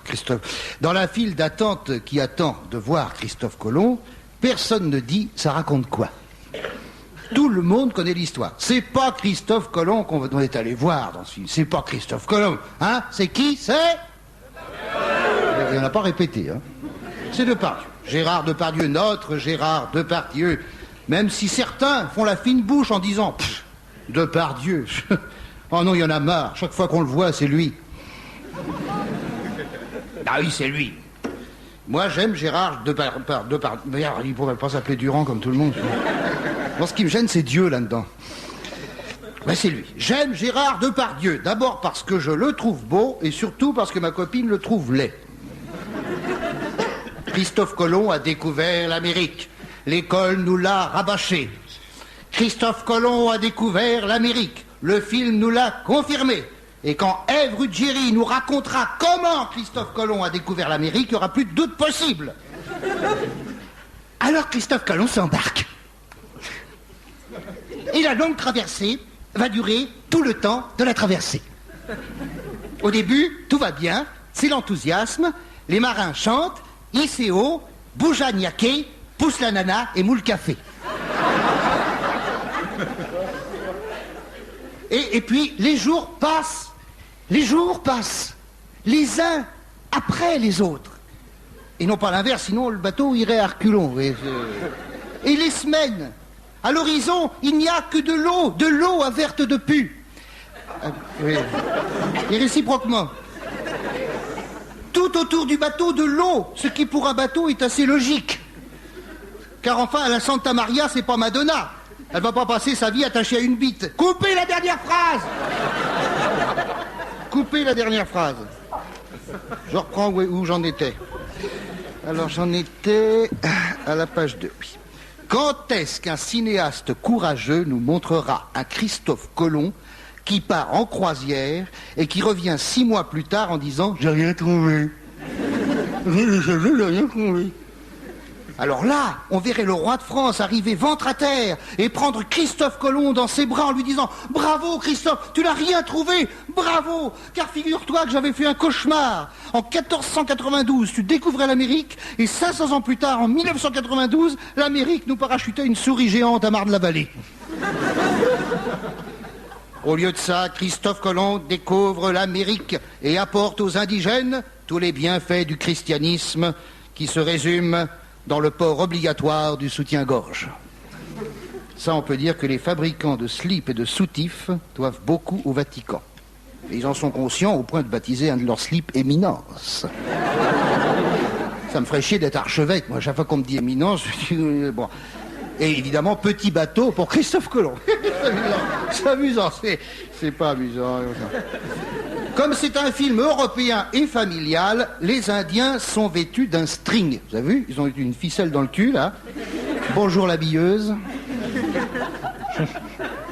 Christophe. Dans la file d'attente qui attend de voir Christophe Colomb, personne ne dit ça raconte quoi. Tout le monde connaît l'histoire. C'est pas Christophe Colomb qu'on est allé voir dans ce film. C'est pas Christophe Colomb. Hein? C'est qui? C'est... Il n'en a pas répété. Hein? C'est Depardieu. Gérard Depardieu, notre Gérard Depardieu. Même si certains font la fine bouche en disant « Depardieu, oh non, il y en a marre. Chaque fois qu'on le voit, c'est lui. » Ah oui, c'est lui. Moi, j'aime Gérard Depardieu. Il ne pourrait pas s'appeler Durand comme tout le monde. Moi, ce qui me gêne, c'est Dieu là-dedans. Ben, c'est lui. J'aime Gérard Depardieu. D'abord parce que je le trouve beau et surtout parce que ma copine le trouve laid. Christophe Colomb a découvert l'Amérique. L'école nous l'a rabâché. Christophe Colomb a découvert l'Amérique. Le film nous l'a confirmé. Et quand Ève Ruggieri nous racontera comment Christophe Colomb a découvert l'Amérique, il n'y aura plus de doute possible. Alors Christophe Colomb s'embarque. Et la longue traversée va durer tout le temps de la traversée. Au début, tout va bien, c'est l'enthousiasme, les marins chantent, ICO, Boujaniaké, pousse la nana et moule café. Et puis, les jours passent, les uns après les autres. Et non pas l'inverse, sinon le bateau irait à reculons. Et les semaines. À l'horizon, il n'y a que de l'eau à verte de pu. Oui. Et réciproquement. Tout autour du bateau, de l'eau, ce qui pour un bateau est assez logique. Car enfin, à la Santa Maria, c'est pas Madonna. Elle va pas passer sa vie attachée à une bite. Coupez la dernière phrase. Coupez la dernière phrase. Je reprends où j'en étais. Alors, j'en étais à la page 2, oui. Quand est-ce qu'un cinéaste courageux nous montrera un Christophe Colomb qui part en croisière et qui revient 6 mois plus tard en disant « J'ai rien trouvé. J'ai rien trouvé. » Alors là, on verrait le roi de France arriver ventre à terre et prendre Christophe Colomb dans ses bras en lui disant « Bravo Christophe, tu n'as rien trouvé, bravo, car figure-toi que j'avais fait un cauchemar. En 1492, tu découvrais l'Amérique et 500 ans plus tard, en 1992, l'Amérique nous parachutait une souris géante à Marne-la-Vallée. » Au lieu de ça, Christophe Colomb découvre l'Amérique et apporte aux indigènes tous les bienfaits du christianisme qui se résument dans le port obligatoire du soutien-gorge. Ça, on peut dire que les fabricants de slips et de soutifs doivent beaucoup au Vatican. Et ils en sont conscients au point de baptiser un de leurs slips Éminence. Ça me ferait chier d'être archevêque. Moi, chaque fois qu'on me dit Éminence, je dis... Bon. Et évidemment, petit bateau pour Christophe Colomb. C'est amusant, c'est pas amusant. Comme c'est un film européen et familial, les Indiens sont vêtus d'un string. Vous avez vu? Ils ont une ficelle dans le cul, là. Bonjour l'habilleuse.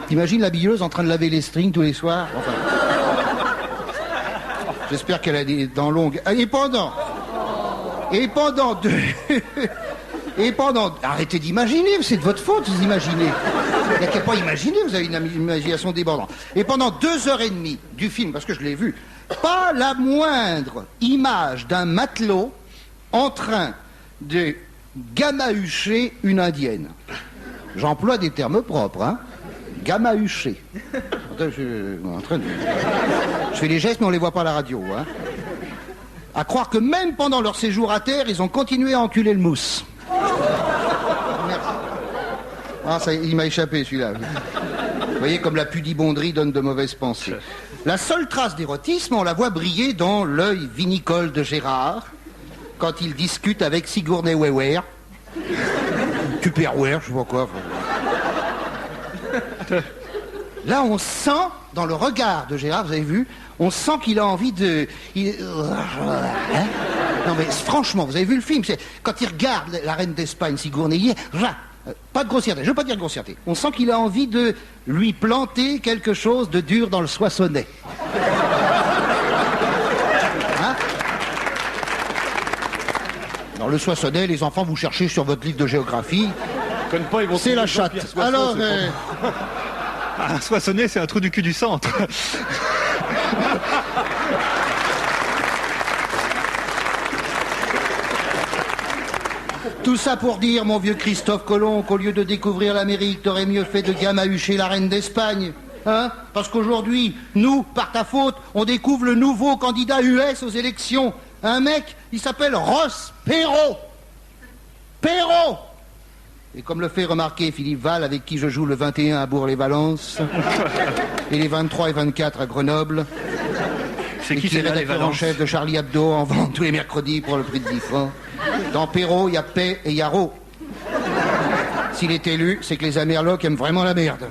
T'imagines l'habilleuse en train de laver les strings tous les soirs? Enfin, j'espère qu'elle a des dents longues. Et pendant... Arrêtez d'imaginer, c'est de votre faute, vous imaginez. Il n'y a qu'à pas imaginer, vous avez une imagination débordante. Et pendant 2h30 du film, parce que je l'ai vu, pas la moindre image d'un matelot en train de gamahucher une indienne. J'emploie des termes propres, hein. Gamahucher. Je fais les gestes, mais on ne les voit pas à la radio, hein. À croire que même pendant leur séjour à terre, ils ont continué à enculer le mousse. Merci. Ah, ça, il m'a échappé celui-là. Vous voyez comme la pudibonderie donne de mauvaises pensées. La seule trace d'érotisme, on la voit briller dans l'œil vinicole de Gérard quand il discute avec Sigourney Weaver. Tupperware, je sais pas quoi. Là, on sent, dans le regard de Gérard, vous avez vu, on sent qu'il a envie de... Hein? Non mais franchement, vous avez vu le film, quand il regarde la reine d'Espagne, Sigourney, pas de grossièreté, je veux pas dire grossièreté, on sent qu'il a envie de lui planter quelque chose de dur dans le Soissonnais. Hein? Dans le Soissonnais, les enfants, vous cherchez sur votre livre de géographie, c'est la chatte. Alors... Un Soissonnais, c'est un trou du cul du centre. Tout ça pour dire, mon vieux Christophe Colomb, qu'au lieu de découvrir l'Amérique, t'aurais mieux fait de gamahucher la reine d'Espagne. Hein? Parce qu'aujourd'hui, nous, par ta faute, on découvre le nouveau candidat US aux élections. Un mec, il s'appelle Ross Perot. Perot! Et comme le fait remarquer Philippe Val, avec qui je joue le 21 à Bourg-les-Valences, et les 23 et 24 à Grenoble, C'est qui et qui est c'est là, les rédacteur en Valences? chef de Charlie Hebdo en vente tous les mercredis pour le prix de 10 francs. Dans Perrault, il y a paix et il y a ro. S'il est élu, c'est que les Amerlocs aiment vraiment la merde.